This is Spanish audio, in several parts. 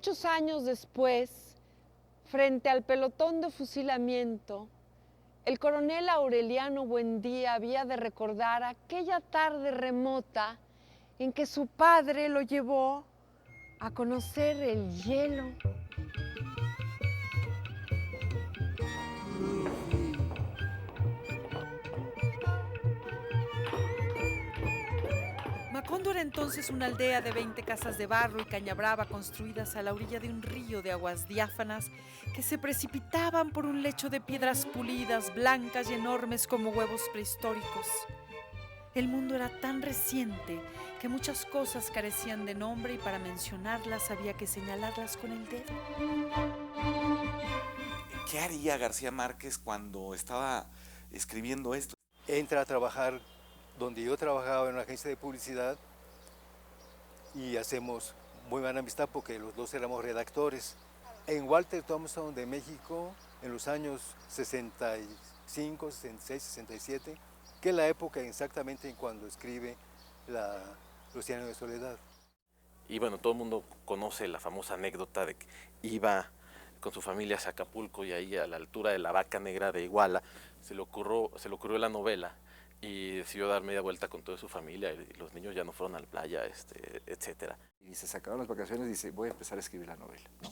Muchos años después, frente al pelotón de fusilamiento, el coronel Aureliano Buendía había de recordar aquella tarde remota en que su padre lo llevó a conocer el hielo. Macondo era entonces una aldea de 20 casas de barro y caña brava construidas a la orilla de un río de aguas diáfanas que se precipitaban por un lecho de piedras pulidas, blancas y enormes como huevos prehistóricos. El mundo era tan reciente que muchas cosas carecían de nombre y para mencionarlas había que señalarlas con el dedo. ¿Qué haría García Márquez cuando estaba escribiendo esto? Entra a trabajar donde yo trabajaba en una agencia de publicidad y hacemos muy buena amistad porque los dos éramos redactores. En Walter Thompson de México, en los años 65, 66, 67, que es la época exactamente en cuando escribe Los 100 años de soledad. Y bueno, todo el mundo conoce la famosa anécdota de que iba con su familia hacia Acapulco y ahí a la altura de la Vaca Negra de Iguala se le ocurrió la novela y decidió dar media vuelta con toda su familia y los niños ya no fueron a la playa, etcétera. Y se sacaron las vacaciones y dice, voy a empezar a escribir la novela, ¿no?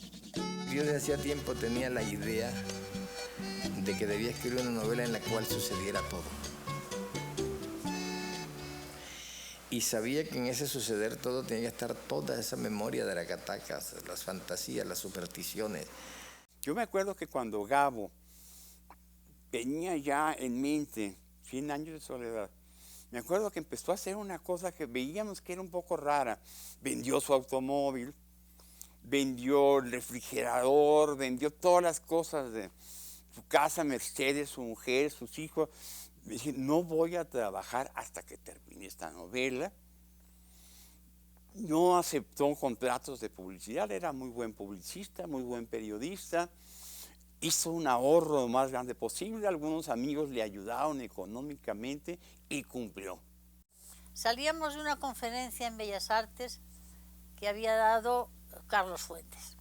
Yo desde hacía tiempo tenía la idea de que debía escribir una novela en la cual sucediera todo. Y sabía que en ese suceder todo tenía que estar toda esa memoria de las catacas, las fantasías, las supersticiones. Yo me acuerdo que cuando Gabo tenía ya en mente 100 años de soledad, me acuerdo que empezó a hacer una cosa que veíamos que era un poco rara. Vendió su automóvil, vendió el refrigerador, vendió todas las cosas de su casa, Mercedes, su mujer, sus hijos. Me dije, no voy a trabajar hasta que termine esta novela. No aceptó contratos de publicidad, era muy buen publicista, muy buen periodista. Hizo un ahorro lo más grande posible, algunos amigos le ayudaron económicamente y cumplió. Salíamos de una conferencia en Bellas Artes que había dado Carlos Fuentes.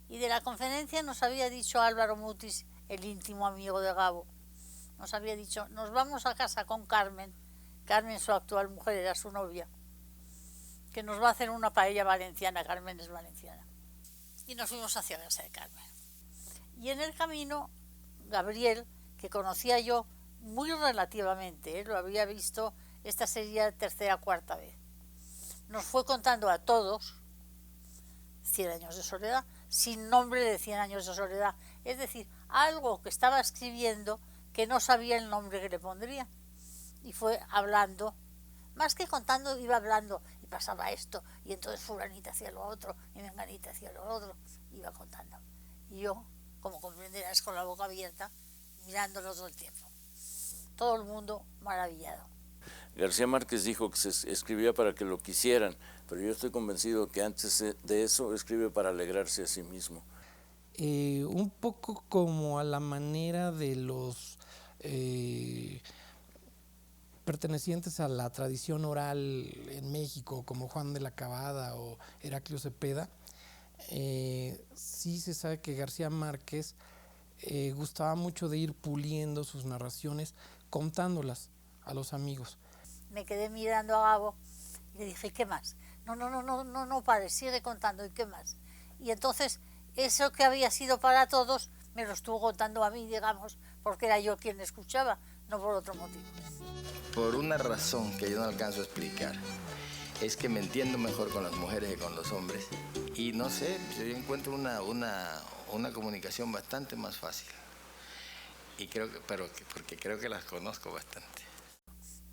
Y de la conferencia nos había dicho Álvaro Mutis, el íntimo amigo de Gabo, nos había dicho, nos vamos a casa con Carmen, Carmen su actual mujer era su novia, que nos va a hacer una paella valenciana, Carmen es valenciana. Y nos fuimos hacia casa de Carmen. Y en el camino, Gabriel, que conocía yo muy relativamente, lo había visto, esta sería tercera o cuarta vez, nos fue contando a todos 100 años de soledad, sin nombre de 100 años de soledad, es decir, algo que estaba escribiendo que no sabía el nombre que le pondría. Y fue hablando, más que contando, iba hablando, y pasaba esto, y entonces fulanita hacía lo otro, y menganita hacía lo otro, iba contando. Y yo, como comprenderás, con la boca abierta, mirándolo todo el tiempo. Todo el mundo maravillado. García Márquez dijo que se escribía para que lo quisieran, pero yo estoy convencido que antes de eso escribe para alegrarse a sí mismo. Un poco como a la manera de los pertenecientes a la tradición oral en México, como Juan de la Cabada o Heraclio Cepeda, sí se sabe que García Márquez gustaba mucho de ir puliendo sus narraciones, contándolas a los amigos. Me quedé mirando a Gabo y le dije, ¿qué más? No, padre, sigue contando, ¿y qué más? Y entonces, eso que había sido para todos, me lo estuvo contando a mí, digamos, porque era yo quien escuchaba, no por otro motivo. Por una razón que yo no alcanzo a explicar, es que me entiendo mejor con las mujeres que con los hombres. Y no sé, yo encuentro una comunicación bastante más fácil. Y creo que, porque creo que las conozco bastante.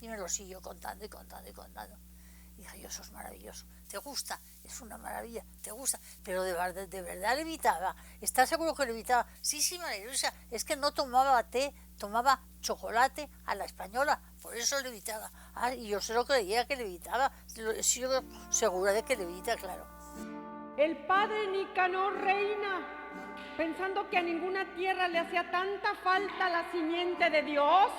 Y me lo siguió contando y contando y contando. Y dije, yo, eso es maravilloso. ¿Te gusta? Es una maravilla. ¿Te gusta? Pero de verdad levitaba. ¿Estás seguro que levitaba? Sí, maravillosa. Es que no tomaba té, tomaba chocolate a la española. Por eso levitaba. Y yo se lo creía que levitaba. Sigo segura de que levita, claro. El padre Nicanor reina, pensando que a ninguna tierra le hacía tanta falta la simiente de Dios,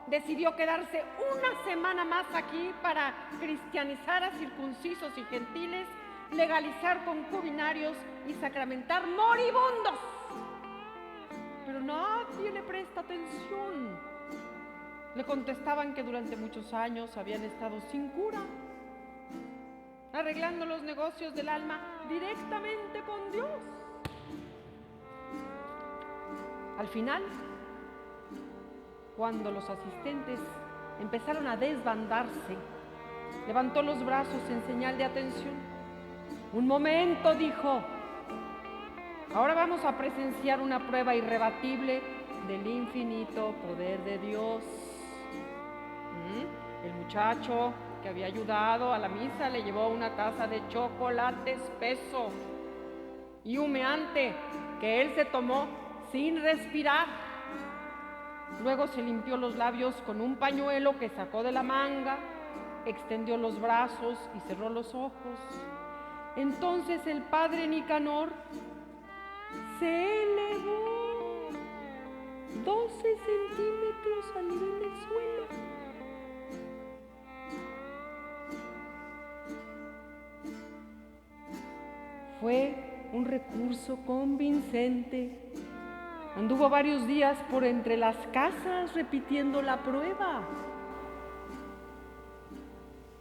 decidió quedarse una semana más aquí para cristianizar a circuncisos y gentiles legalizar concubinarios y sacramentar moribundos. Pero nadie le presta atención. Le contestaban que durante muchos años habían estado sin cura, arreglando los negocios del alma directamente con Dios. Al final, cuando los asistentes empezaron a desbandarse, levantó los brazos en señal de atención. Un momento, dijo. Ahora vamos a presenciar una prueba irrebatible del infinito poder de Dios. El muchacho que había ayudado a la misa le llevó una taza de chocolate espeso y humeante que él se tomó sin respirar. Luego se limpió los labios con un pañuelo que sacó de la manga, extendió los brazos y cerró los ojos. Entonces el padre Nicanor se elevó 12 centímetros a nivel del suelo. Fue un recurso convincente. Anduvo varios días por entre las casas repitiendo la prueba.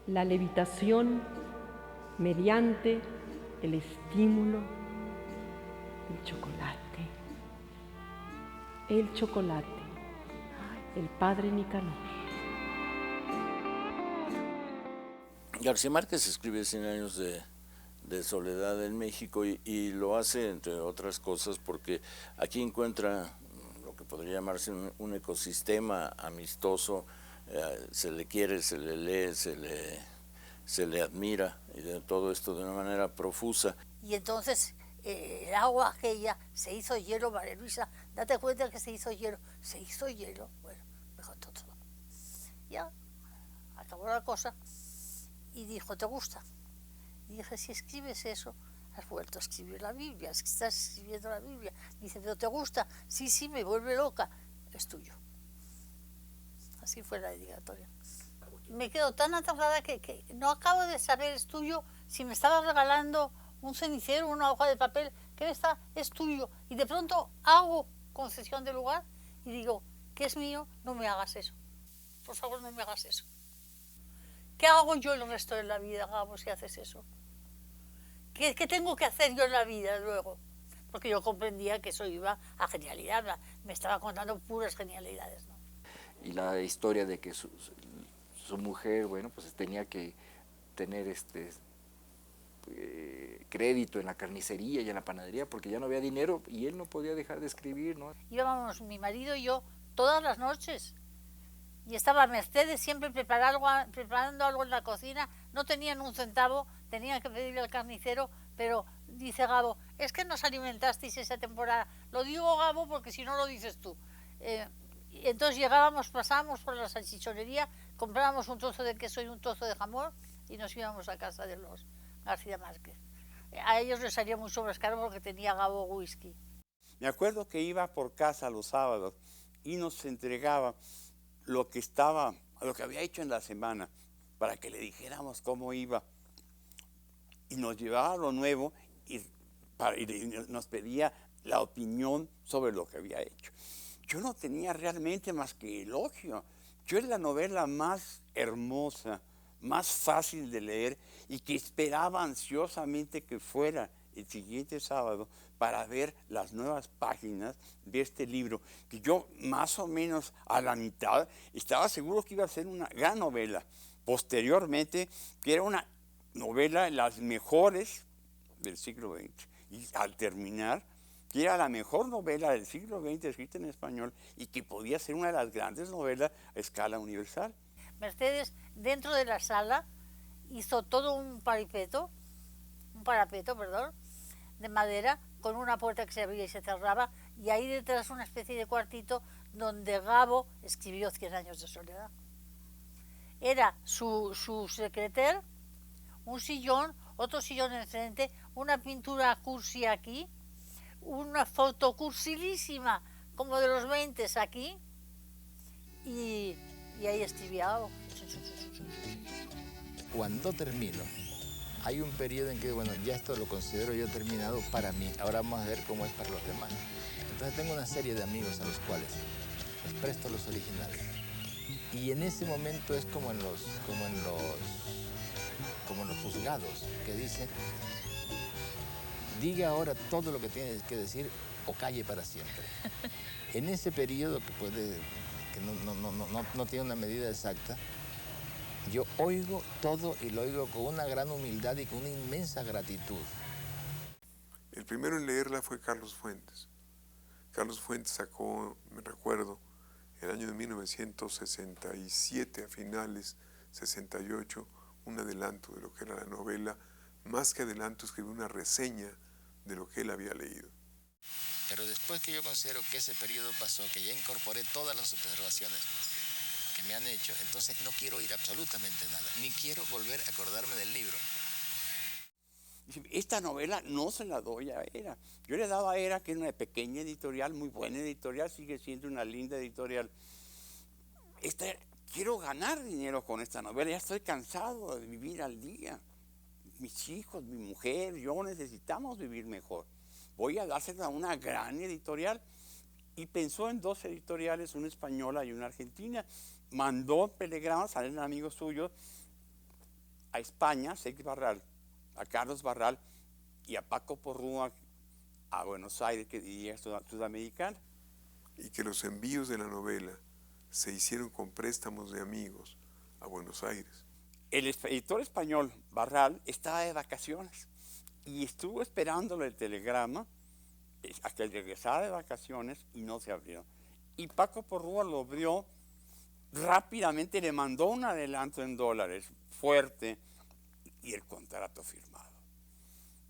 La levitación mediante el estímulo del chocolate. El chocolate. El padre Nicanor. García Márquez escribe 100 años de soledad en México y lo hace, entre otras cosas, porque aquí encuentra lo que podría llamarse un ecosistema amistoso, se le quiere, se le lee, se le admira, y de todo esto de una manera profusa. Y entonces el agua aquella se hizo hielo, María Luisa, date cuenta que se hizo hielo, bueno, me contó todo. Ya, acabó la cosa y dijo, ¿te gusta? Y dije, si escribes eso, has vuelto a escribir la Biblia, es que estás escribiendo la Biblia. Dice, ¿pero te gusta? Sí, me vuelve loca, es tuyo. Así fue la dedicatoria. Me quedo tan aterrada que no acabo de saber, es tuyo, si me estaba regalando un cenicero, una hoja de papel, que es tuyo. Y de pronto hago concesión de lugar y digo, que es mío, no me hagas eso. Por favor, no me hagas eso. ¿Qué hago yo el resto de la vida, Gabo, si haces eso? ¿Qué tengo que hacer yo en la vida luego? Porque yo comprendía que eso iba a genialidad, me estaba contando puras genialidades, ¿no? Y la historia de que su mujer, bueno, pues tenía que tener crédito en la carnicería y en la panadería porque ya no había dinero y él no podía dejar de escribir, ¿no? Íbamos mi marido y yo todas las noches y estaba Mercedes siempre preparando algo en la cocina, no tenían un centavo, tenían que pedirle al carnicero, pero dice Gabo, es que nos alimentasteis esa temporada. Lo digo, Gabo, porque si no lo dices tú. Entonces pasábamos por la salchichonería, comprábamos un trozo de queso y un trozo de jamón y nos íbamos a casa de los García Márquez. A ellos les salía mucho más caro porque tenía Gabo whisky. Me acuerdo que iba por casa los sábados y nos entregaba lo que había hecho en la semana para que le dijéramos cómo iba. Y nos llevaba lo nuevo y nos pedía la opinión sobre lo que había hecho. Yo no tenía realmente más que elogio. Yo era la novela más hermosa, más fácil de leer y que esperaba ansiosamente que fuera el siguiente sábado para ver las nuevas páginas de este libro, que yo más o menos a la mitad estaba seguro que iba a ser una gran novela. Posteriormente, que era una novela de las mejores del siglo XX. Y al terminar, que era la mejor novela del siglo XX escrita en español y que podía ser una de las grandes novelas a escala universal. Mercedes, dentro de la sala, hizo todo un parapeto, de madera, con una puerta que se abría y se cerraba, y ahí detrás una especie de cuartito donde Gabo escribió 100 años de soledad. Era su secretario, un sillón, otro sillón enfrente, una pintura cursi aquí, una foto cursilísima, como de los 20 aquí, y ahí escribía Gabo. Cuando termino, hay un periodo en que, bueno, ya esto lo considero yo terminado para mí, ahora vamos a ver cómo es para los demás. Entonces tengo una serie de amigos a los cuales les presto los originales. Y en ese momento es como en los juzgados, que dicen, diga ahora todo lo que tiene que decir o calle para siempre. En ese periodo que no tiene una medida exacta, yo oigo todo y lo oigo con una gran humildad y con una inmensa gratitud. El primero en leerla fue Carlos Fuentes. Carlos Fuentes sacó, me recuerdo, el año de 1967, a finales, 68, un adelanto de lo que era la novela. Más que adelanto, escribió una reseña de lo que él había leído. Pero después que yo considero que ese periodo pasó, que ya incorporé todas las observaciones que me han hecho, entonces no quiero oír absolutamente nada, ni quiero volver a acordarme del libro. Esta novela no se la doy a ERA. Yo le daba a ERA, que es una pequeña editorial, muy buena editorial, sigue siendo una linda editorial. Quiero ganar dinero con esta novela, ya estoy cansado de vivir al día. Mis hijos, mi mujer, yo necesitamos vivir mejor. Voy a dársela a una gran editorial. Y pensó en dos editoriales, una española y una argentina. Mandó telegramas, salen amigos suyos, a España, Seix Barral, a Carlos Barral y a Paco Porrúa, a Buenos Aires, que diría Sudamericana. Y que los envíos de la novela se hicieron con préstamos de amigos a Buenos Aires. El editor español, Barral, estaba de vacaciones y estuvo esperándole el telegrama hasta que regresara de vacaciones y no se abrió. Y Paco Porrúa lo abrió rápidamente, le mandó un adelanto en dólares fuerte y el contrato firmado.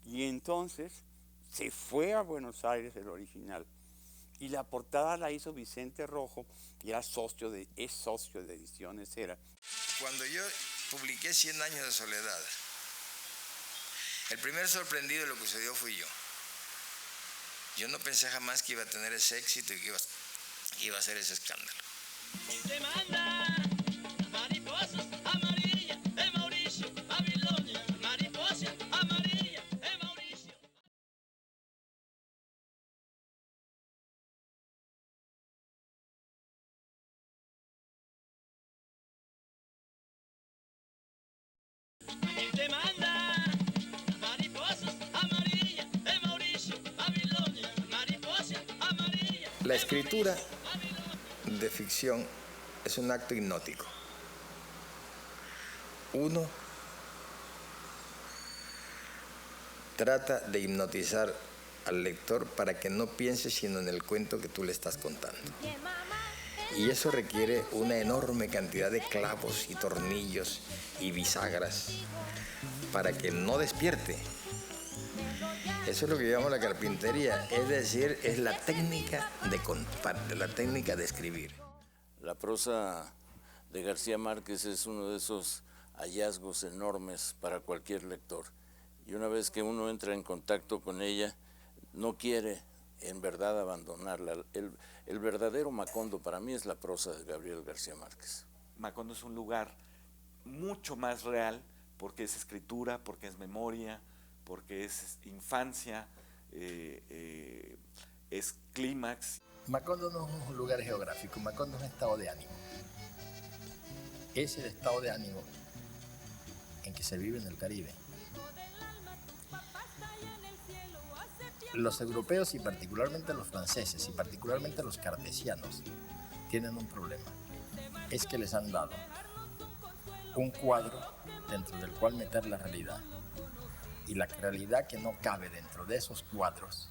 Y entonces se fue a Buenos Aires el original. Y la portada la hizo Vicente Rojo, y es socio de Ediciones ERA. Cuando yo publiqué 100 años de soledad, el primer sorprendido de lo que sucedió fui yo. Yo no pensé jamás que iba a tener ese éxito y que iba a hacer ese escándalo. La escritura de ficción es un acto hipnótico. Uno trata de hipnotizar al lector para que no piense sino en el cuento que tú le estás contando. Y eso requiere una enorme cantidad de clavos y tornillos y bisagras para que no despierte. Eso es lo que llamamos la carpintería, es decir, es la técnica de contar, la técnica de escribir. La prosa de García Márquez es uno de esos hallazgos enormes para cualquier lector. Y una vez que uno entra en contacto con ella, no quiere en verdad abandonarla. El verdadero Macondo para mí es la prosa de Gabriel García Márquez. Macondo es un lugar mucho más real porque es escritura, porque es memoria, porque es infancia, es clímax. Macondo no es un lugar geográfico, Macondo es un estado de ánimo. Es el estado de ánimo en que se vive en el Caribe. Los europeos y particularmente los franceses y particularmente los cartesianos tienen un problema. Es que les han dado un cuadro dentro del cual meter la realidad. Y la realidad que no cabe dentro de esos cuadros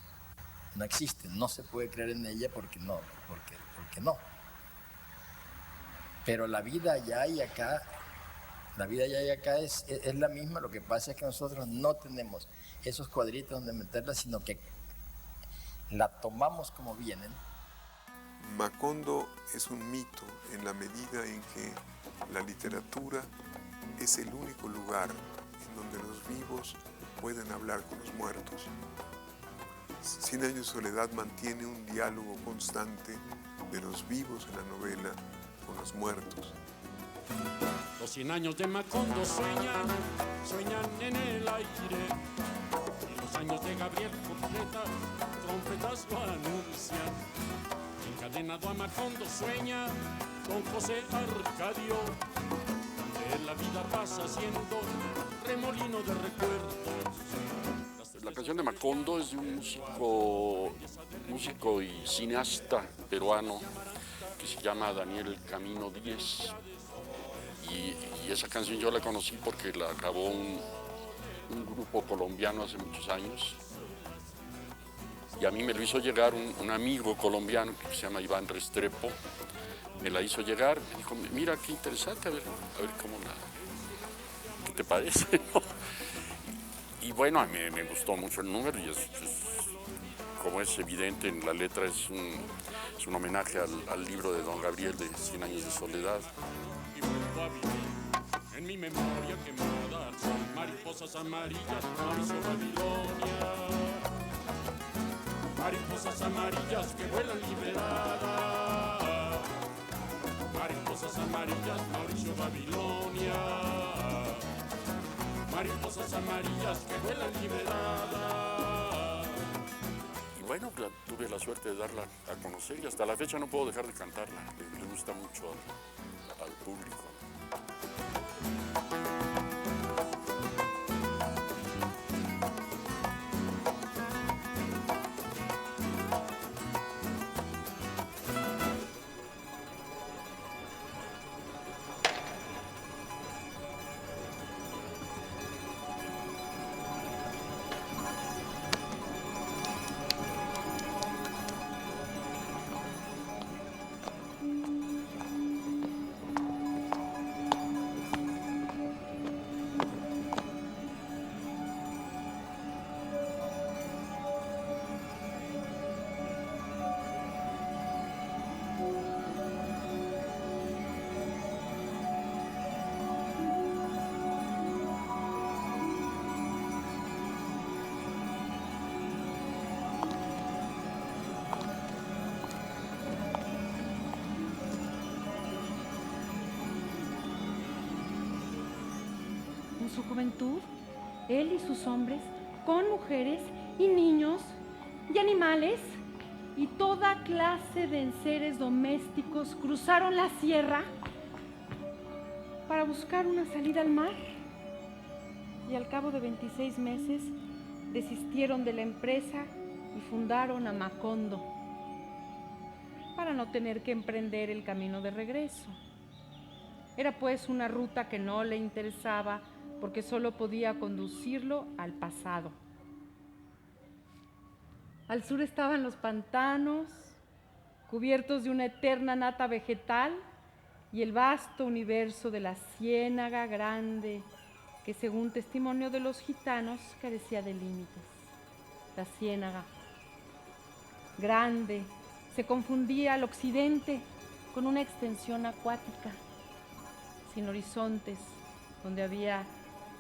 no existe, no se puede creer en ella porque no. Pero la vida allá y acá, es la misma, lo que pasa es que nosotros no tenemos esos cuadritos donde meterla, sino que la tomamos como vienen. Macondo es un mito en la medida en que la literatura es el único lugar en donde los vivos pueden hablar con los muertos. 100 años de soledad mantiene un diálogo constante de los vivos en la novela con los muertos. Los 100 años de Macondo sueñan en el aire. Y los años de Gabriel trompetas lo anuncian. Encadenado a Macondo sueña con José Arcadio, donde la vida pasa siendo remolino de recuerdos. La canción de Macondo es de un músico y cineasta peruano que se llama Daniel Camino Díez. Y esa canción yo la conocí porque la grabó un grupo colombiano hace muchos años. Y a mí me lo hizo llegar un amigo colombiano que se llama Iván Restrepo. Me la hizo llegar, me dijo, mira qué interesante, a ver ¿qué te parece? Y bueno, a mí me gustó mucho el número y como es evidente en la letra, es un homenaje al libro de Don Gabriel de 100 años de soledad. Y vuelvo a vivir en mi memoria quemada, son mariposas amarillas, Mauricio Babilonia. Mariposas amarillas que vuelan liberadas. Mariposas amarillas, Mauricio Babilonia. Mariposas amarillas que vuelan liberadas. Y bueno, tuve la suerte de darla a conocer y hasta la fecha no puedo dejar de cantarla. Me gusta mucho al público. En su juventud, él y sus hombres, con mujeres y niños y animales y toda clase de enseres domésticos, cruzaron la sierra para buscar una salida al mar. Y al cabo de 26 meses desistieron de la empresa y fundaron a Macondo para no tener que emprender el camino de regreso. Era pues una ruta que no le interesaba porque solo podía conducirlo al pasado. Al sur estaban los pantanos, cubiertos de una eterna nata vegetal, y el vasto universo de la Ciénaga Grande, que según testimonio de los gitanos carecía de límites. La Ciénaga Grande se confundía al occidente con una extensión acuática, sin horizontes, donde había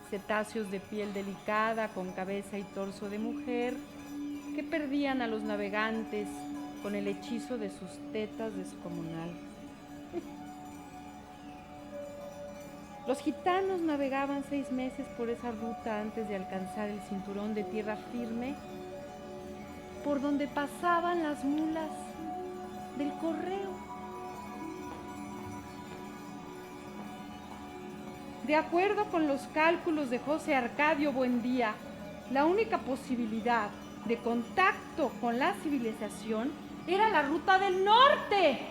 cetáceos de piel delicada con cabeza y torso de mujer que perdían a los navegantes con el hechizo de sus tetas descomunales. Los gitanos navegaban 6 meses por esa ruta antes de alcanzar el cinturón de tierra firme por donde pasaban las mulas del correo. De acuerdo con los cálculos de José Arcadio Buendía, la única posibilidad de contacto con la civilización era la ruta del norte.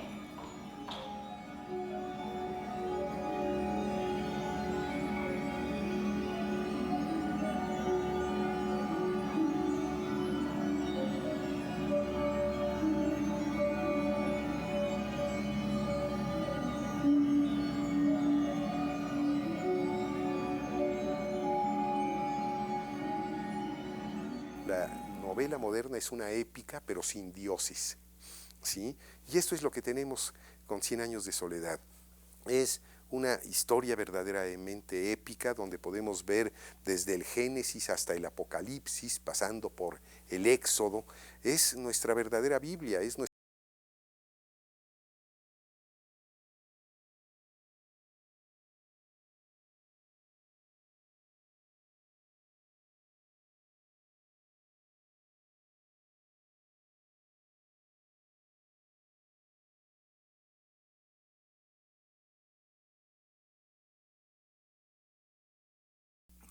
La novela moderna es una épica, pero sin dioses, ¿sí? Y esto es lo que tenemos con 100 años de soledad. Es una historia verdaderamente épica donde podemos ver desde el Génesis hasta el Apocalipsis, pasando por el Éxodo. Es nuestra verdadera Biblia, es nuestra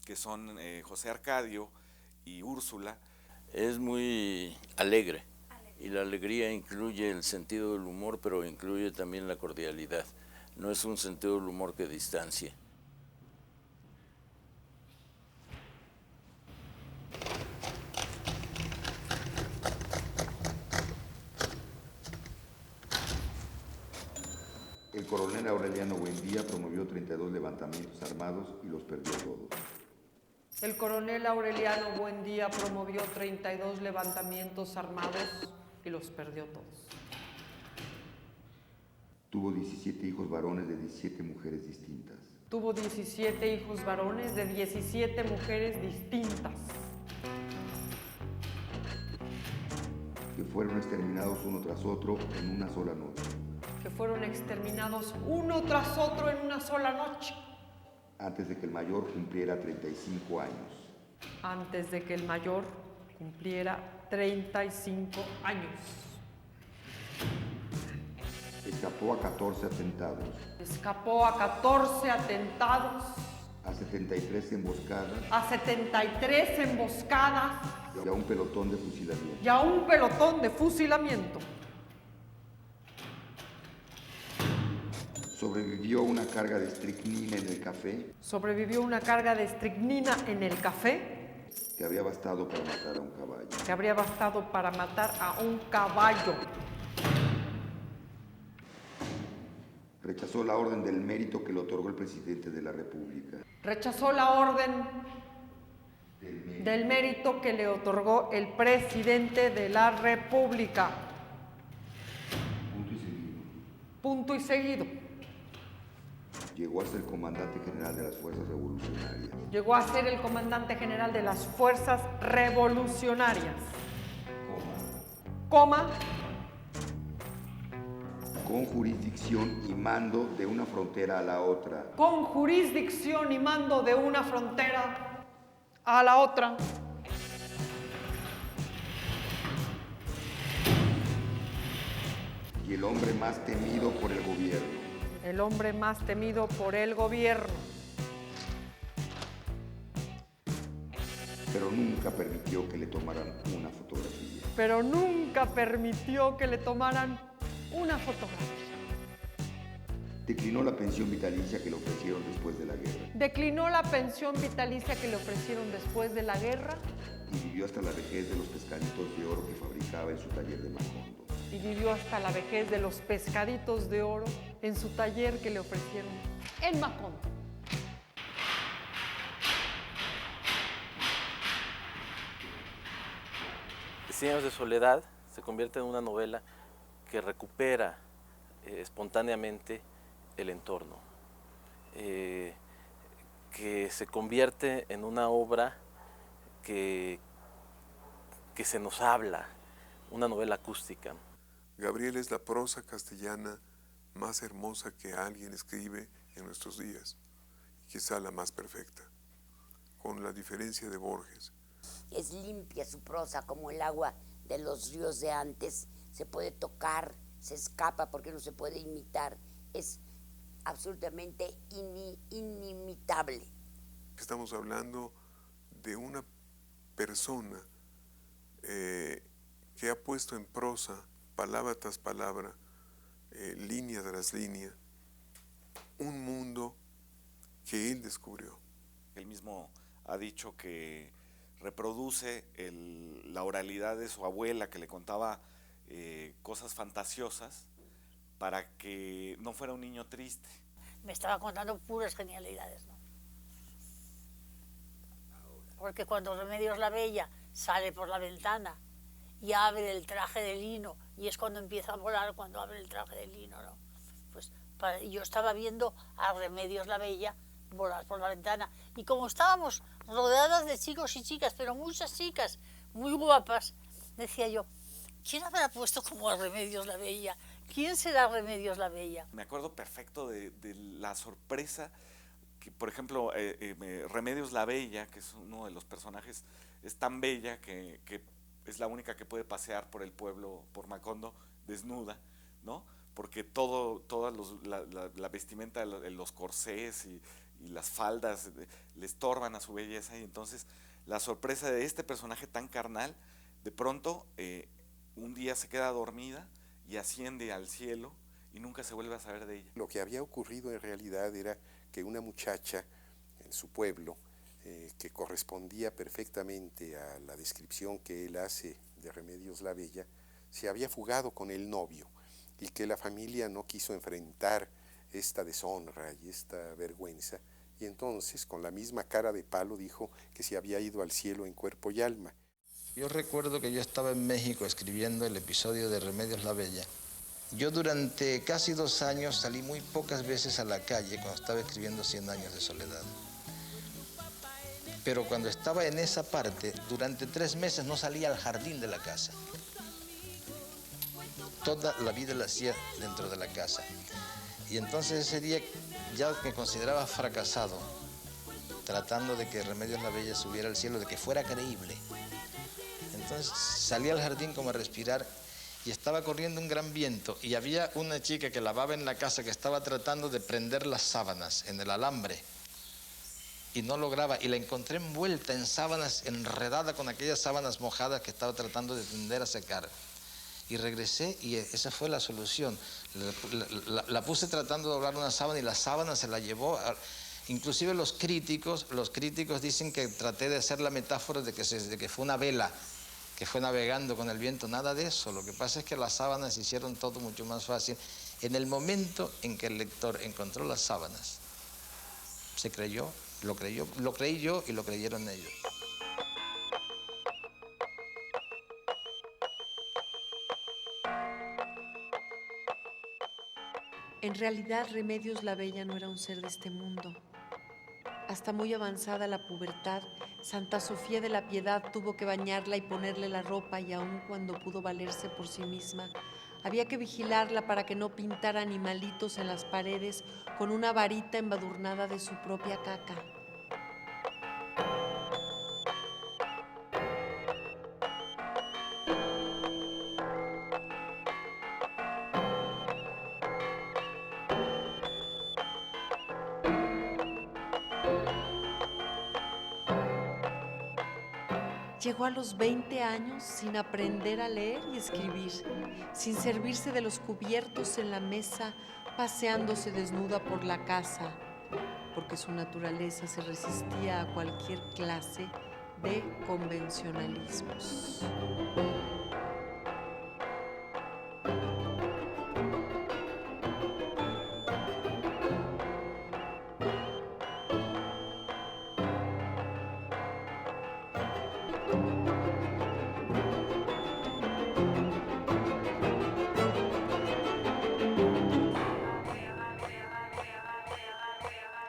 que son José Arcadio y Úrsula. Es muy alegre y la alegría incluye el sentido del humor, pero incluye también la cordialidad. No es un sentido del humor que distancie. El coronel Aureliano Buendía promovió 32 levantamientos armados y los perdió todos. El coronel Aureliano Buendía promovió 32 levantamientos armados y los perdió todos. Tuvo 17 hijos varones de 17 mujeres distintas. Tuvo 17 hijos varones de 17 mujeres distintas. Que fueron exterminados uno tras otro en una sola noche. Que fueron exterminados uno tras otro en una sola noche. Antes de que el mayor cumpliera 35 años. Antes de que el mayor cumpliera 35 años. Escapó a 14 atentados. Escapó a 14 atentados. A 73 emboscadas. A 73 emboscadas. Y a un pelotón de fusilamiento. Y a un pelotón de fusilamiento. Sobrevivió una carga de estricnina en el café. Sobrevivió una carga de estricnina en el café. Que habría bastado para matar a un caballo. Que habría bastado para matar a un caballo. Rechazó la orden del mérito que le otorgó el presidente de la República. Rechazó la orden del mérito que le otorgó el presidente de la República. Punto y seguido. Punto y seguido. Llegó a ser comandante general de las fuerzas revolucionarias. Llegó a ser el comandante general de las fuerzas revolucionarias. Coma. Con jurisdicción y mando de una frontera a la otra. Con jurisdicción y mando de una frontera a la otra. Y el hombre más temido por el gobierno. El hombre más temido por el gobierno. Pero nunca permitió que le tomaran una fotografía. Pero nunca permitió que le tomaran una fotografía. Declinó la pensión vitalicia que le ofrecieron después de la guerra. Declinó la pensión vitalicia que le ofrecieron después de la guerra. Y vivió hasta la vejez de los pescaditos de oro que fabricaba en su taller de Macondo. Y vivió hasta la vejez de los pescaditos de oro en su taller que le ofrecieron en Macondo. Cien años de soledad se convierte en una novela que recupera espontáneamente el entorno, que se convierte en una obra que se nos habla, una novela acústica. Gabriel es la prosa castellana más hermosa que alguien escribe en nuestros días, quizá la más perfecta, con la diferencia de Borges. Es limpia su prosa como el agua de los ríos de antes, se puede tocar, se escapa porque no se puede imitar, es absolutamente inimitable. Estamos hablando de una persona que ha puesto en prosa, palabra tras palabra, línea tras línea, un mundo que él descubrió. Él mismo ha dicho que reproduce la oralidad de su abuela, que le contaba cosas fantasiosas para que no fuera un niño triste. Me estaba contando puras genialidades, ¿no? Porque cuando Remedios la Bella sale por la ventana y abre el traje de lino, y es cuando empieza a volar, cuando abre el traje de lino, ¿no? Pues yo estaba viendo a Remedios la Bella volar por la ventana, y como estábamos rodeadas de chicos y chicas, pero muchas chicas muy guapas, decía yo, ¿quién habrá puesto como a Remedios la Bella? ¿Quién será Remedios la Bella? Me acuerdo perfecto de la sorpresa que, por ejemplo, Remedios la Bella, que es uno de los personajes, es tan bella que es la única que puede pasear por el pueblo, por Macondo, desnuda, ¿no? Porque toda la vestimenta, los corsés las faldas le estorban a su belleza, y entonces la sorpresa de este personaje tan carnal, de pronto un día se queda dormida y asciende al cielo y nunca se vuelve a saber de ella. Lo que había ocurrido en realidad era que una muchacha en su pueblo, que correspondía perfectamente a la descripción que él hace de Remedios la Bella, se había fugado con el novio, y que la familia no quiso enfrentar esta deshonra y esta vergüenza, y entonces con la misma cara de palo dijo que se había ido al cielo en cuerpo y alma. Yo recuerdo que yo estaba en México escribiendo el episodio de Remedios la Bella. Yo durante casi 2 años salí muy pocas veces a la calle cuando estaba escribiendo 100 años de soledad. Pero cuando estaba en esa parte, durante 3 meses no salía al jardín de la casa. Toda la vida la hacía dentro de la casa. Y entonces ese día ya me consideraba fracasado, tratando de que Remedios la Bella subiera al cielo, de que fuera creíble. Entonces salí al jardín como a respirar y estaba corriendo un gran viento y había una chica que lavaba en la casa que estaba tratando de prender las sábanas en el alambre y no lograba, y la encontré envuelta en sábanas, enredada con aquellas sábanas mojadas que estaba tratando de tender a secar. Y regresé y esa fue la solución. La puse tratando de doblar una sábana y la sábana se la llevó. Inclusive los críticos dicen que traté de hacer la metáfora de que fue una vela que fue navegando con el viento. Nada de eso. Lo que pasa es que las sábanas hicieron todo mucho más fácil. En el momento en que el lector encontró las sábanas, se creyó, lo creí yo y lo creyeron ellos. En realidad, Remedios la Bella no era un ser de este mundo. Hasta muy avanzada la pubertad, Santa Sofía de la Piedad tuvo que bañarla y ponerle la ropa, y aun cuando pudo valerse por sí misma, había que vigilarla para que no pintara animalitos en las paredes con una varita embadurnada de su propia caca. Llegó a los 20 años sin aprender a leer y escribir, sin servirse de los cubiertos en la mesa, paseándose desnuda por la casa, porque su naturaleza se resistía a cualquier clase de convencionalismos.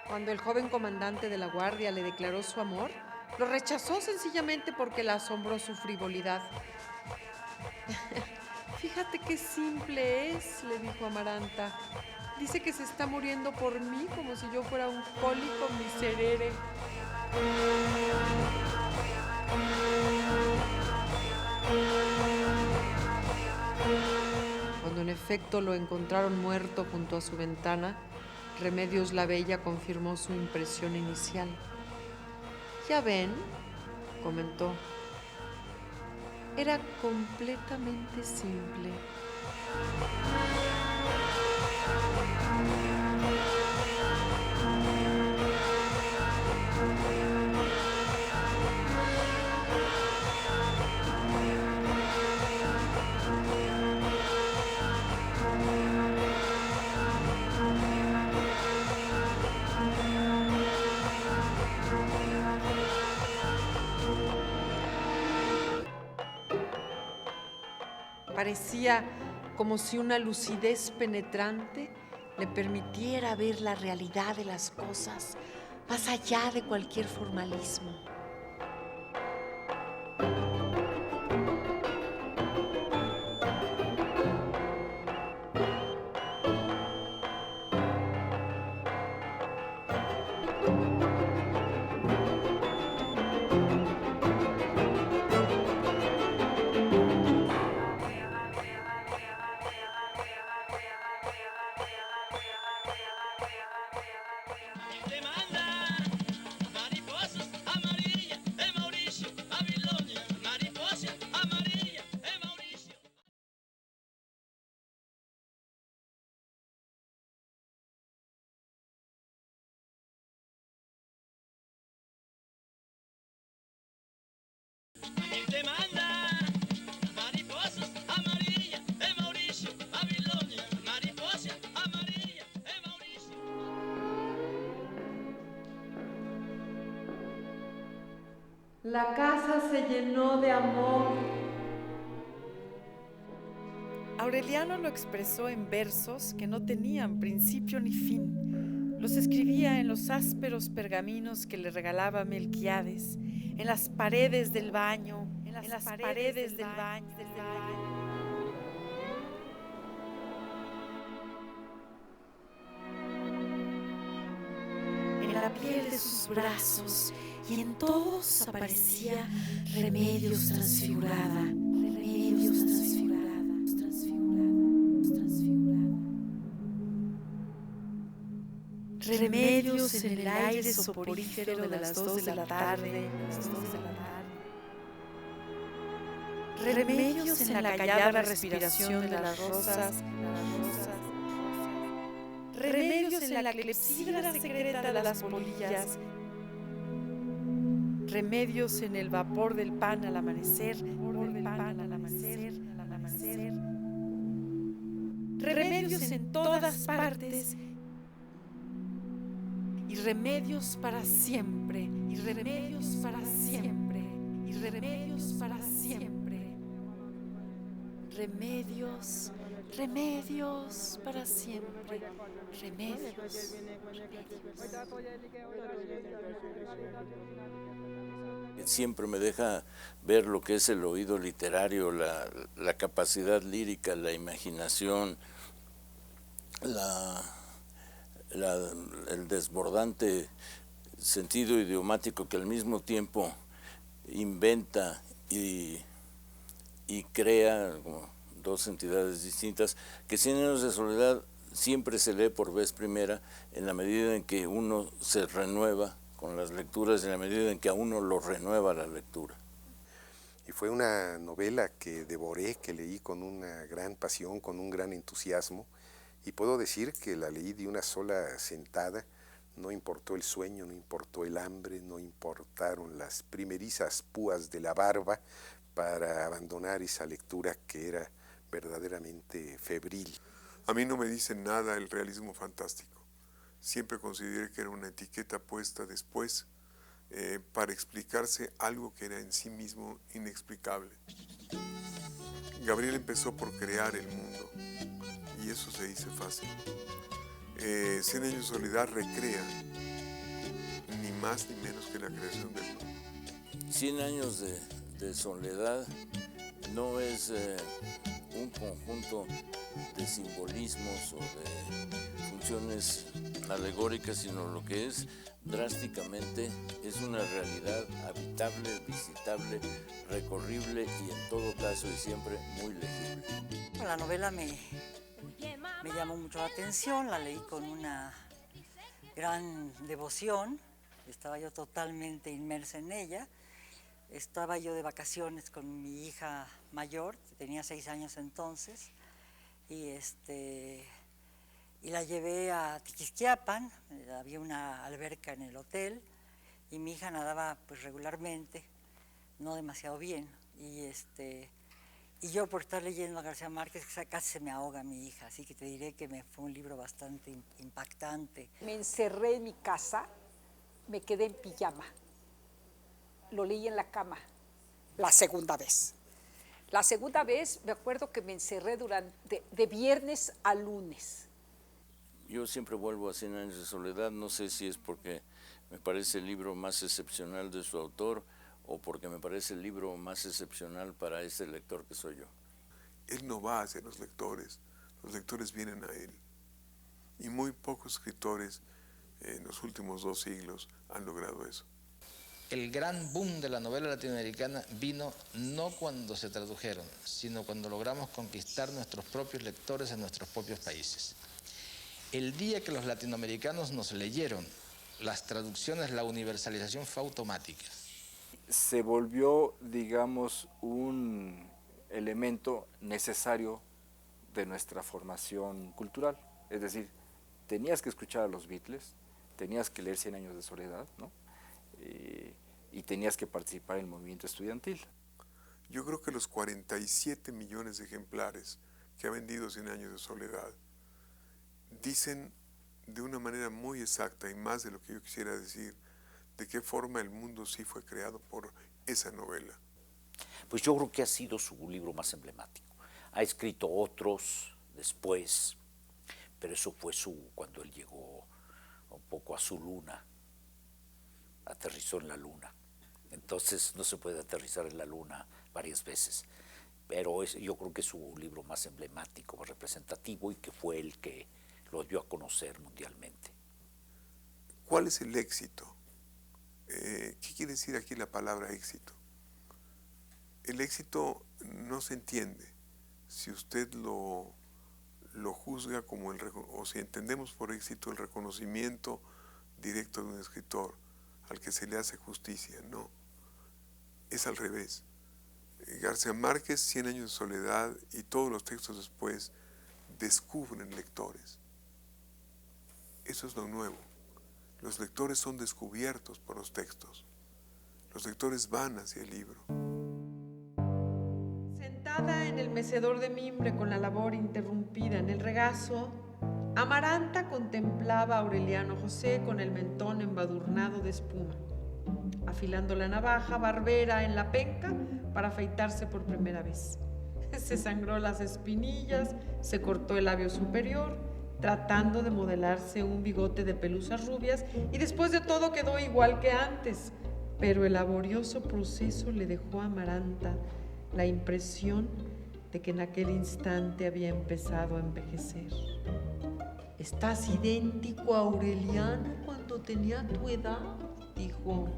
Cuando el joven comandante de la guardia le declaró su amor, lo rechazó sencillamente porque la asombró su frivolidad. Fíjate qué simple es, le dijo Amaranta. Dice que se está muriendo por mí como si yo fuera un cólico miserere. Cuando en efecto lo encontraron muerto junto a su ventana, Remedios la Bella confirmó su impresión inicial. Ya ven, comentó, era completamente simple. Parecía como si una lucidez penetrante le permitiera ver la realidad de las cosas más allá de cualquier formalismo. Te manda te manda. Mariposas amarillas de Mauricio, Babilonia. Mariposa amarilla de Mauricio. La casa se llenó de amor. Aureliano lo expresó en versos que no tenían principio ni fin. Los escribía en los ásperos pergaminos que le regalaba Melquíades, en las paredes del baño, en las paredes del baño. En la piel de sus brazos y en todos aparecía Remedios transfigurada, Remedios transfigurada. Remedios en el aire soporífero de las 2 de la tarde, Remedios en la callada respiración de las rosas, Remedios en la clepsidra secreta de las polillas, Remedios en el vapor del pan al amanecer, Remedios en todas partes. Y remedios para siempre, y remedios para siempre, y remedios para siempre. Remedios, remedios para siempre, remedios. Siempre me deja ver lo que es el oído literario, la capacidad lírica, la imaginación, el desbordante sentido idiomático que al mismo tiempo inventa y crea como dos entidades distintas, que 100 años de soledad siempre se lee por vez primera en la medida en que uno se renueva con las lecturas, en la medida en que a uno lo renueva la lectura. Y fue una novela que devoré, que leí con una gran pasión, con un gran entusiasmo, y puedo decir que la leí de una sola sentada. No importó el sueño, no importó el hambre, no importaron las primerizas púas de la barba para abandonar esa lectura que era verdaderamente febril. A mí no me dice nada el realismo fantástico. Siempre consideré que era una etiqueta puesta después para explicarse algo que era en sí mismo inexplicable. Gabriel empezó por crear el mundo. Y eso se dice fácil. 100 años de soledad recrea ni más ni menos que la creación del mundo. 100 años de soledad no es un conjunto de simbolismos o de funciones alegóricas, sino lo que es drásticamente es una realidad habitable, visitable, recorrible y en todo caso y siempre muy legible. La novela me llamó mucho la atención, la leí con una gran devoción, estaba yo totalmente inmersa en ella. Estaba yo de vacaciones con mi hija mayor, tenía 6 años entonces, y la llevé a Tiquisquiapan, había una alberca en el hotel, y mi hija nadaba pues regularmente, no demasiado bien, y yo por estar leyendo a García Márquez casi se me ahoga mi hija, así que te diré que fue un libro bastante impactante. Me encerré en mi casa, me quedé en pijama, lo leí en la cama, la segunda vez. La segunda vez me acuerdo que me encerré de viernes a lunes. Yo siempre vuelvo a 100 años de soledad, no sé si es porque me parece el libro más excepcional de su autor o porque me parece el libro más excepcional para ese lector que soy yo. Él no va hacia los lectores vienen a él. Y muy pocos escritores en los últimos 2 siglos han logrado eso. El gran boom de la novela latinoamericana vino no cuando se tradujeron, sino cuando logramos conquistar nuestros propios lectores en nuestros propios países. El día que los latinoamericanos nos leyeron las traducciones, la universalización fue automática. Se volvió, digamos, un elemento necesario de nuestra formación cultural. Es decir, tenías que escuchar a los Beatles, tenías que leer 100 años de soledad, ¿no? Y tenías que participar en el movimiento estudiantil. Yo creo que los 47 millones de ejemplares que ha vendido 100 años de soledad dicen de una manera muy exacta y más de lo que yo quisiera decir, de qué forma el mundo sí fue creado por esa novela. Pues yo creo que ha sido su libro más emblemático. Ha escrito otros después, pero eso fue cuando él llegó un poco a su luna, aterrizó en la luna. Entonces no se puede aterrizar en la luna varias veces, pero yo creo que es su libro más emblemático, más representativo y que fue el que lo dio a conocer mundialmente. ¿Cuál es el éxito? ¿Qué quiere decir aquí la palabra éxito? El éxito no se entiende si usted lo juzga como o si entendemos por éxito el reconocimiento directo de un escritor al que se le hace justicia. No, es al revés. García Márquez, 100 años de soledad y todos los textos después descubren lectores. Eso es lo nuevo. Los lectores son descubiertos por los textos. Los lectores van hacia el libro. Sentada en el mecedor de mimbre con la labor interrumpida en el regazo, Amaranta contemplaba a Aureliano José con el mentón embadurnado de espuma, afilando la navaja barbera en la penca para afeitarse por primera vez. Se sangró las espinillas, se cortó el labio superior, tratando de modelarse un bigote de pelusas rubias, y después de todo quedó igual que antes, pero el laborioso proceso le dejó a Amaranta la impresión de que en aquel instante había empezado a envejecer. «Estás idéntico a Aureliano cuando tenía tu edad», dijo.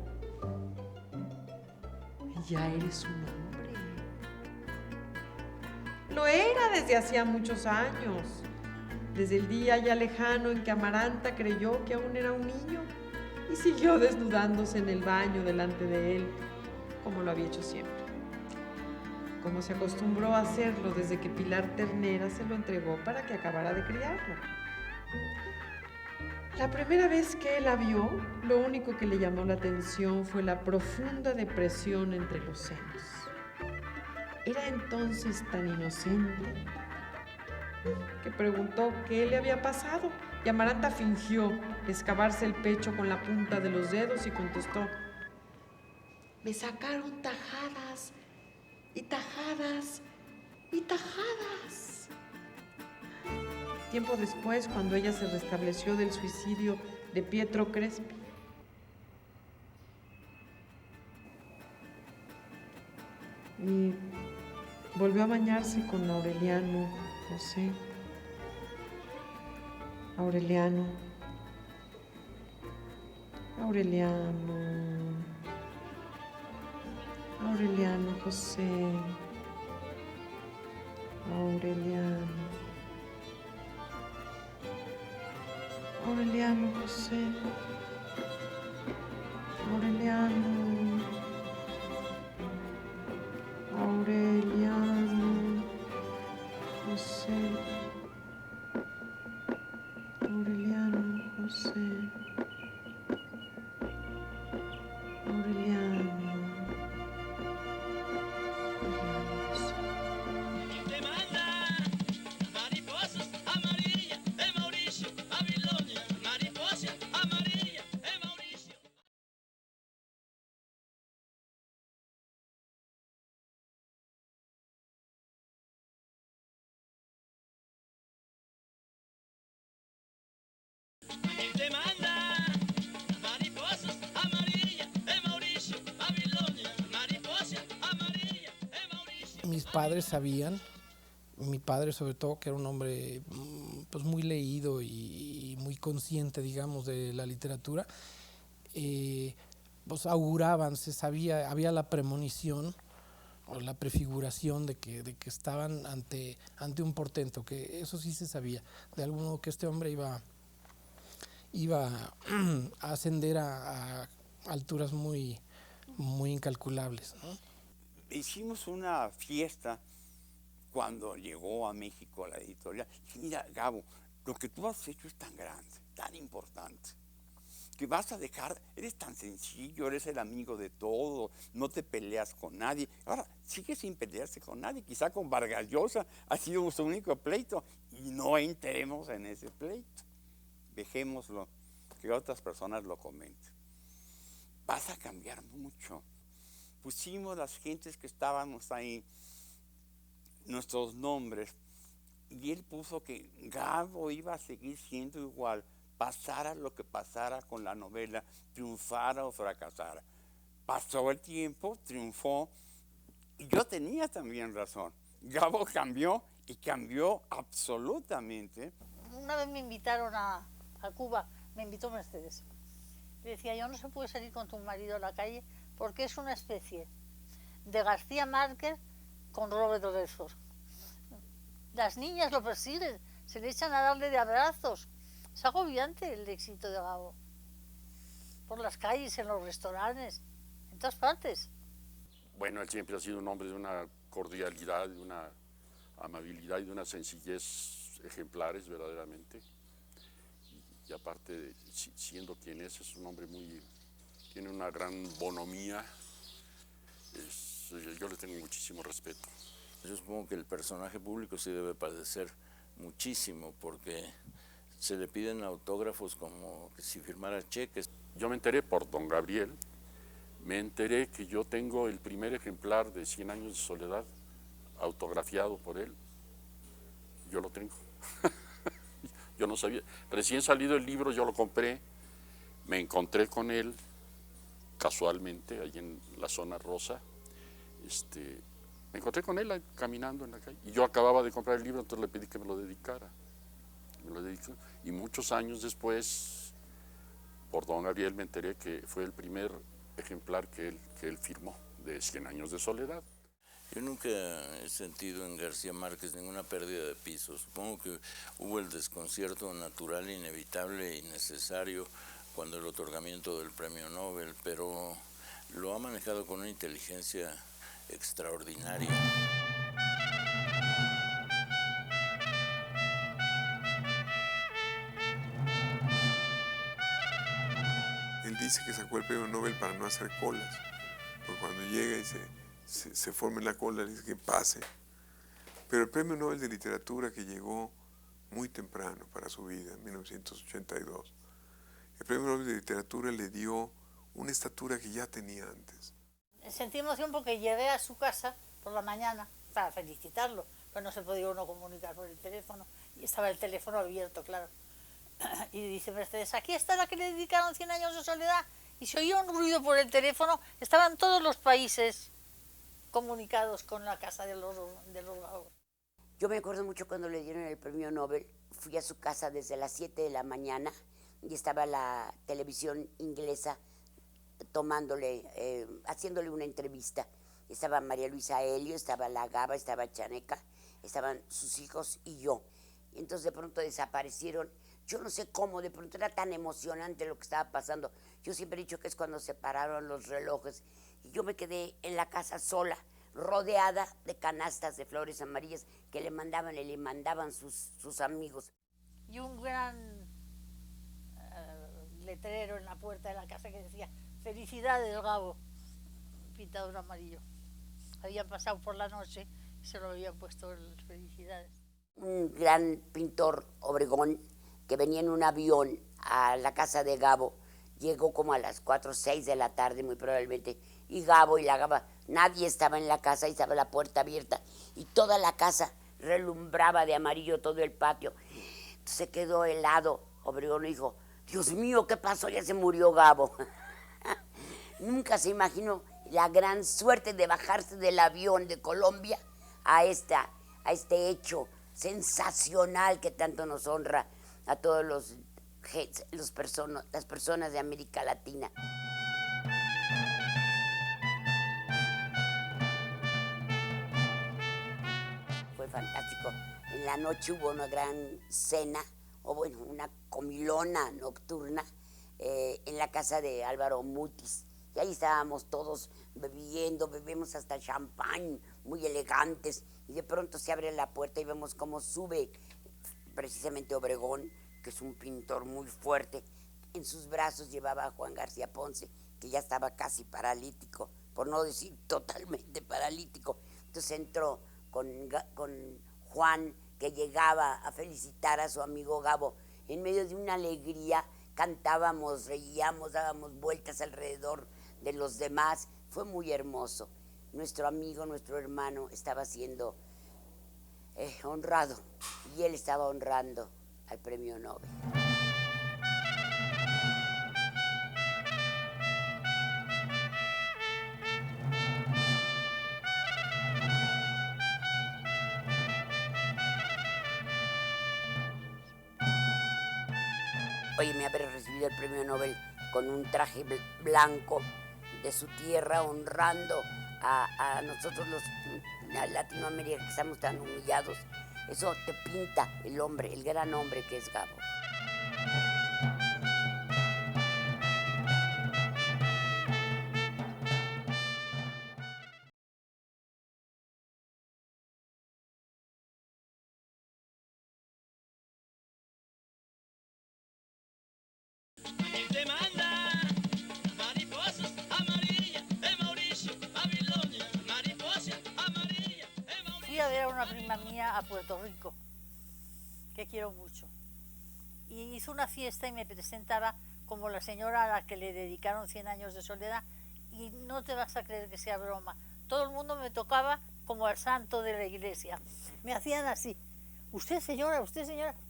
«Ya eres un hombre». Lo era desde hacía muchos años, desde el día ya lejano en que Amaranta creyó que aún era un niño y siguió desnudándose en el baño delante de él, como lo había hecho siempre. Como se acostumbró a hacerlo desde que Pilar Ternera se lo entregó para que acabara de criarlo. La primera vez que él la vio, lo único que le llamó la atención fue la profunda depresión entre los senos. Era entonces tan inocente que preguntó qué le había pasado, y Amaranta fingió excavarse el pecho con la punta de los dedos y contestó: «Me sacaron tajadas y tajadas y tajadas». Tiempo después, cuando ella se restableció del suicidio de Pietro Crespi, y volvió a bañarse con Aureliano José. Aureliano José. Aureliano José. Te manda mariposas amarillas, Mauricio, Babilonia, mariposas amarillas, Mauricio. Mis padres sabían, mi padre sobre todo, que era un hombre pues muy leído y muy consciente, digamos, de la literatura, pues auguraban, se sabía, había la premonición o la prefiguración de que estaban ante un portento, que eso sí se sabía, de algún modo que este hombre iba a ascender a alturas muy incalculables, ¿no? Hicimos una fiesta cuando llegó a México la editorial. Mira, Gabo, lo que tú has hecho es tan grande, tan importante, que vas a dejar, eres tan sencillo, eres el amigo de todo, no te peleas con nadie. Ahora, sigue sin pelearse con nadie, quizá con Vargas Llosa ha sido su único pleito y no entremos en ese pleito. Dejémoslo, que otras personas lo comenten. Vas a cambiar mucho. Pusimos las gentes que estábamos ahí, nuestros nombres, y él puso que Gabo iba a seguir siendo igual, pasara lo que pasara con la novela, triunfara o fracasara. Pasó el tiempo, triunfó, y yo tenía también razón. Gabo cambió, y cambió absolutamente. Una vez me invitaron a Cuba, me invitó Mercedes. Le decía, yo no se puede salir con tu marido a la calle porque es una especie de García Márquez con Robert Redford. Las niñas lo persiguen, se le echan a darle de abrazos. Es agobiante el éxito de Gabo. Por las calles, en los restaurantes, en todas partes. Bueno, él siempre ha sido un hombre de una cordialidad, de una amabilidad y de una sencillez ejemplares verdaderamente. Y aparte, siendo quien es un hombre tiene una gran bonomía. Yo le tengo muchísimo respeto. Yo supongo que el personaje público sí debe padecer muchísimo porque se le piden autógrafos como que si firmara cheques. Yo me enteré por don Gabriel, me enteré que yo tengo el primer ejemplar de 100 años de soledad autografiado por él. Yo lo tengo. Yo no sabía. Recién salido el libro yo lo compré, me encontré con él casualmente ahí en la zona rosa. Me encontré con él caminando en la calle y yo acababa de comprar el libro, entonces le pedí que me lo dedicara. Me lo dedicó y muchos años después, por don Gabriel, me enteré que fue el primer ejemplar que él firmó de 100 años de soledad. Yo nunca he sentido en García Márquez ninguna pérdida de piso. Supongo que hubo el desconcierto natural, inevitable y necesario cuando el otorgamiento del premio Nobel, pero lo ha manejado con una inteligencia extraordinaria. Él dice que sacó el premio Nobel para no hacer colas, porque cuando llega y se forma en la cola, le dice que pase. Pero el premio Nobel de Literatura que llegó muy temprano para su vida, en 1982, el premio Nobel de Literatura le dio una estatura que ya tenía antes. Sentí emoción porque llegué a su casa por la mañana para felicitarlo, pero no se podía uno comunicar por el teléfono y estaba el teléfono abierto, claro. Y dice Mercedes, aquí está la que le dedicaron 100 años de soledad, y se oía un ruido por el teléfono, estaban todos los países comunicados con la casa de los Gabo. Yo me acuerdo mucho cuando le dieron el premio Nobel, fui a su casa desde las 7 de la mañana y estaba la televisión inglesa haciéndole una entrevista. Estaba María Luisa Helio, estaba la Gaba, estaba Chaneca, estaban sus hijos y yo. Y entonces de pronto desaparecieron. Yo no sé cómo, de pronto era tan emocionante lo que estaba pasando. Yo siempre he dicho que es cuando se pararon los relojes. Y yo me quedé en la casa sola, rodeada de canastas de flores amarillas que le mandaban sus amigos. Y un gran letrero en la puerta de la casa que decía, felicidades Gabo, pintado en amarillo. Habían pasado por la noche y se lo habían puesto las felicidades. Un gran pintor, Obregón, que venía en un avión a la casa de Gabo, llegó como a las 4 o 6 de la tarde muy probablemente, y Gabo y la Gaba, nadie estaba en la casa y estaba la puerta abierta y toda la casa relumbraba de amarillo todo el patio. Entonces se quedó helado. Obregón dijo, Dios mío, ¿qué pasó? Ya se murió Gabo. Nunca se imaginó la gran suerte de bajarse del avión de Colombia a este hecho sensacional que tanto nos honra a todos las personas de América Latina. Fue fantástico. En la noche hubo una gran cena, o bueno, una comilona nocturna en la casa de Álvaro Mutis. Y ahí estábamos todos bebemos hasta champán, muy elegantes. Y de pronto se abre la puerta y vemos cómo sube precisamente Obregón, que es un pintor muy fuerte, En sus brazos llevaba a Juan García Ponce, que ya estaba casi paralítico, por no decir totalmente paralítico. Entonces entró con Juan, que llegaba a felicitar a su amigo Gabo. En medio de una alegría cantábamos, reíamos, dábamos vueltas alrededor de los demás. Fue muy hermoso. Nuestro amigo, nuestro hermano estaba siendo honrado, y él estaba honrando al premio Nobel. Óyeme, haber recibido el premio Nobel con un traje blanco de su tierra, honrando a nosotros los Latinoamérica, que estamos tan humillados. Eso te pinta el hombre, el gran hombre que es Gabo. Te manda mariposas amarillas de Mauricio, Babilonia, mariposa amarilla. Fui a ver a una prima mía a Puerto Rico, que quiero mucho. Y hizo una fiesta y me presentaba como la señora a la que le dedicaron 100 años de soledad. Y no te vas a creer que sea broma. Todo el mundo me tocaba como al santo de la iglesia. Me hacían así. Usted señora,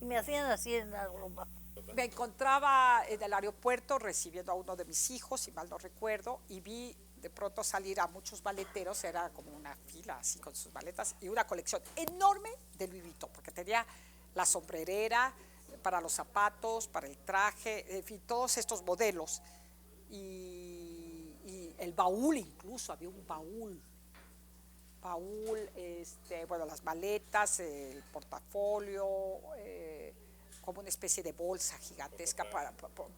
y me hacían así en la broma. Me encontraba en el aeropuerto recibiendo a uno de mis hijos, si mal no recuerdo, y vi de pronto salir a muchos maleteros, era como una fila así con sus maletas, y una colección enorme de Louis Vuitton, porque tenía la sombrerera para los zapatos, para el traje, en fin, todos estos modelos. Y el baúl incluso, había un baúl, bueno, las maletas, el portafolio, como una especie de bolsa gigantesca para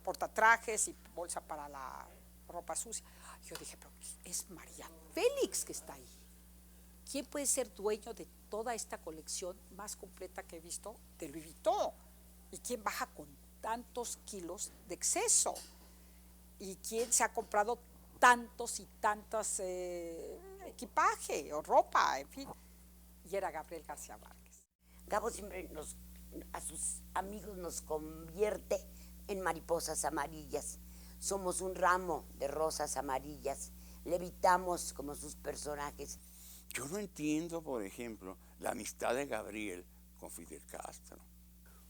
portatrajes y bolsa para la ropa sucia. Yo dije, pero es María Félix que está ahí. ¿Quién puede ser dueño de toda esta colección más completa que he visto de Louis Vuitton? ¿Y quién baja con tantos kilos de exceso? ¿Y quién se ha comprado tantos y tantos equipaje o ropa, en fin? Y era Gabriel García Márquez. Gabo siempre a sus amigos nos convierte en mariposas amarillas. Somos un ramo de rosas amarillas. Levitamos como sus personajes. Yo no entiendo, por ejemplo, la amistad de Gabriel con Fidel Castro.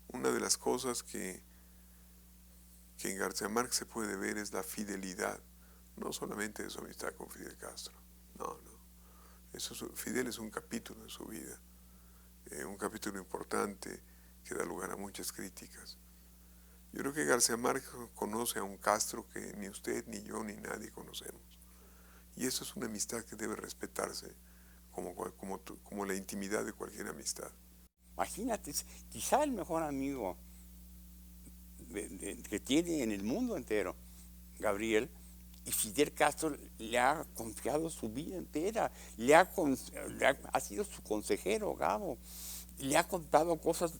Una de las cosas que en García Márquez se puede ver es la fidelidad, no solamente de su amistad con Fidel Castro, no. Fidel es un capítulo en su vida, un capítulo importante que da lugar a muchas críticas. Yo creo que García Márquez conoce a un Castro que ni usted, ni yo, ni nadie conocemos. Y eso es una amistad que debe respetarse como la intimidad de cualquier amistad. Imagínate, quizá el mejor amigo que tiene en el mundo entero, Gabriel, y Fidel Castro le ha confiado su vida entera, ha sido su consejero, Gabo, le ha contado cosas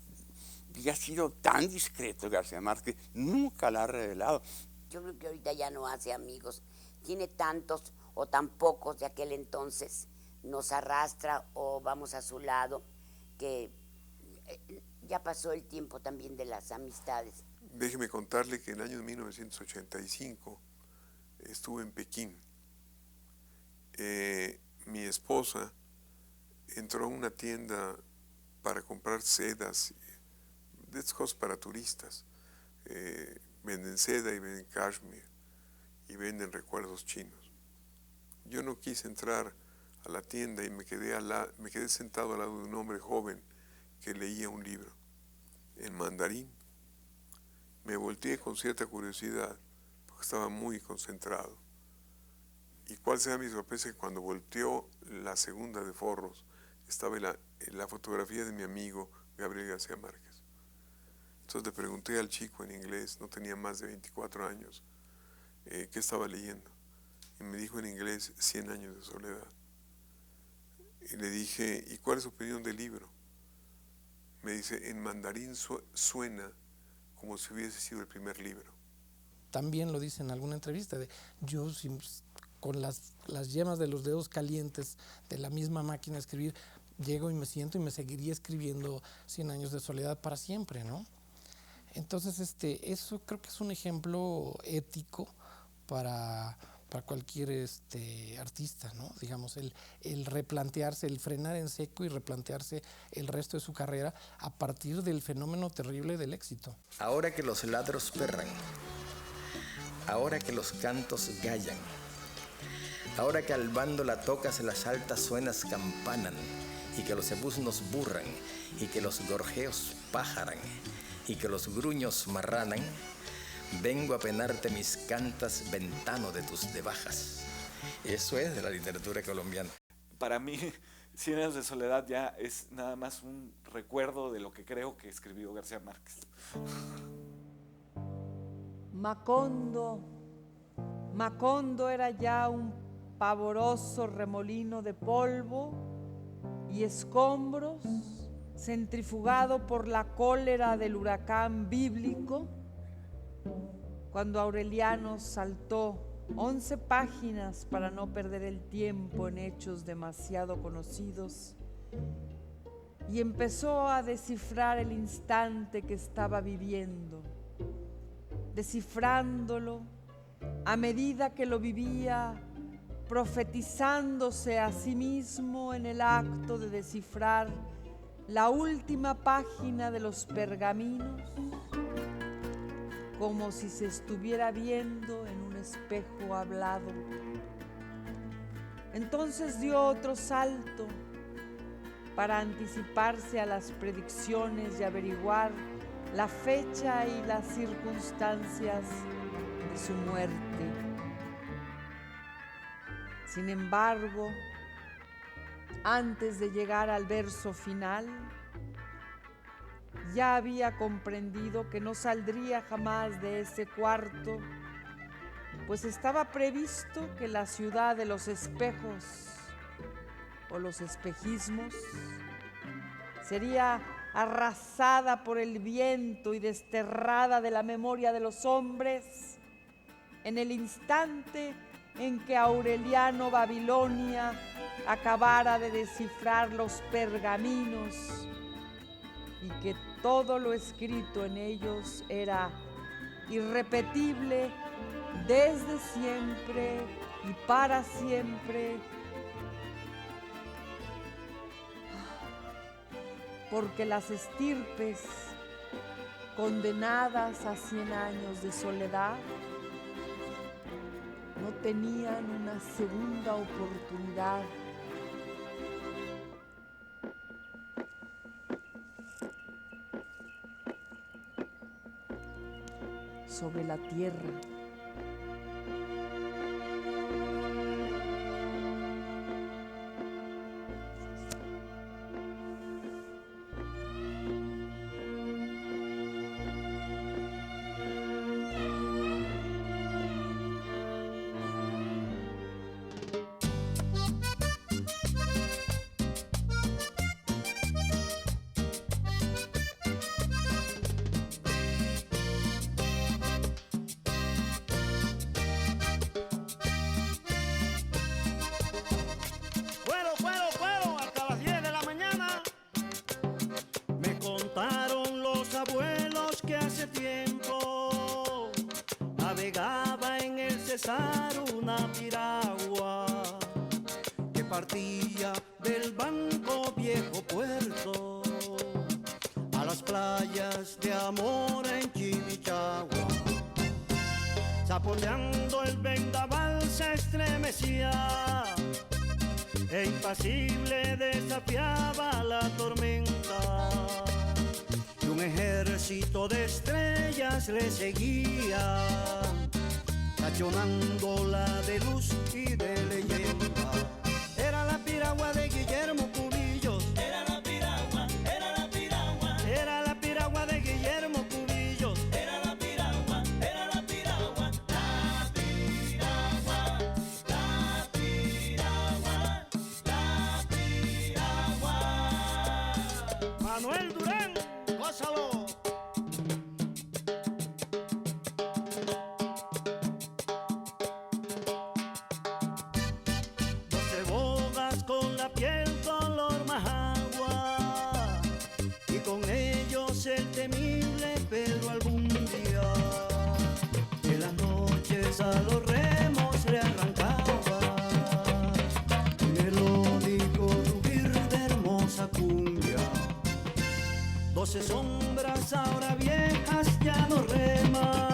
y ha sido tan discreto García Márquez, nunca la ha revelado. Yo creo que ahorita ya no hace amigos, tiene tantos o tan pocos de aquel entonces, nos arrastra o vamos a su lado, que ya pasó el tiempo también de las amistades. Déjeme contarle que en el año 1985 estuve en Pekín. Mi esposa entró a una tienda para comprar sedas, de estas cosas para turistas. Venden seda y venden cashmere y venden recuerdos chinos. Yo no quise entrar a la tienda y me quedé sentado al lado de un hombre joven que leía un libro en mandarín. Me volteé con cierta curiosidad porque estaba muy concentrado. Y cuál sea mi sorpresa que cuando volteó la segunda de forros estaba la fotografía de mi amigo Gabriel García Márquez. Entonces le pregunté al chico en inglés, no tenía más de 24 años, qué estaba leyendo. Y me dijo en inglés 100 años de soledad. Y le dije, ¿y cuál es su opinión del libro? Me dice, en mandarín suena como si hubiese sido el primer libro. también lo dice en alguna entrevista, yo con las yemas de los dedos calientes de la misma máquina de escribir, llego y me siento y me seguiría escribiendo 100 años de soledad para siempre, ¿no? Entonces, eso creo que es un ejemplo ético para cualquier artista, ¿no? Digamos, el replantearse, el frenar en seco y replantearse el resto de su carrera a partir del fenómeno terrible del éxito. Ahora que los ladros perran, ahora que los cantos gallan, ahora que al bando la tocas las altas suenas campanan, y que los ebusnos burran, y que los gorjeos pájaran, y que los gruños marranan, vengo a penarte mis cantas, ventano de tus debajas. Eso es de la literatura colombiana. Para mí, 100 años de soledad ya es nada más un recuerdo de lo que creo que escribió García Márquez. Macondo era ya un pavoroso remolino de polvo y escombros, centrifugado por la cólera del huracán bíblico, cuando Aureliano saltó 11 páginas para no perder el tiempo en hechos demasiado conocidos y empezó a descifrar el instante que estaba viviendo, descifrándolo a medida que lo vivía, profetizándose a sí mismo en el acto de descifrar la última página de los pergaminos, como si se estuviera viendo en un espejo hablado. Entonces dio otro salto para anticiparse a las predicciones y averiguar la fecha y las circunstancias de su muerte. Sin embargo, antes de llegar al verso final, ya había comprendido que no saldría jamás de ese cuarto, pues estaba previsto que la ciudad de los espejos o los espejismos sería arrasada por el viento y desterrada de la memoria de los hombres en el instante en que Aureliano Babilonia acabara de descifrar los pergaminos y que todo lo escrito en ellos era irrepetible desde siempre y para siempre, porque las estirpes condenadas a 100 años de soledad no tenían una segunda oportunidad. Sobre la tierra. Una piragua que partía del Banco Viejo Puerto a las playas de amor en Chimichagua. Zapoteando el vendaval se estremecía e impasible desafiaba la tormenta y un ejército de estrellas le seguía, tachonándola de luz y de leyenda. Era la piragua de Guillermo Cubillos. Era la piragua, era la piragua. Era la piragua de Guillermo Cubillos. Era la piragua, era la piragua. La piragua, la piragua, la piragua. Manuel Durán, gózalo. Voces sombras ahora viejas ya no reman.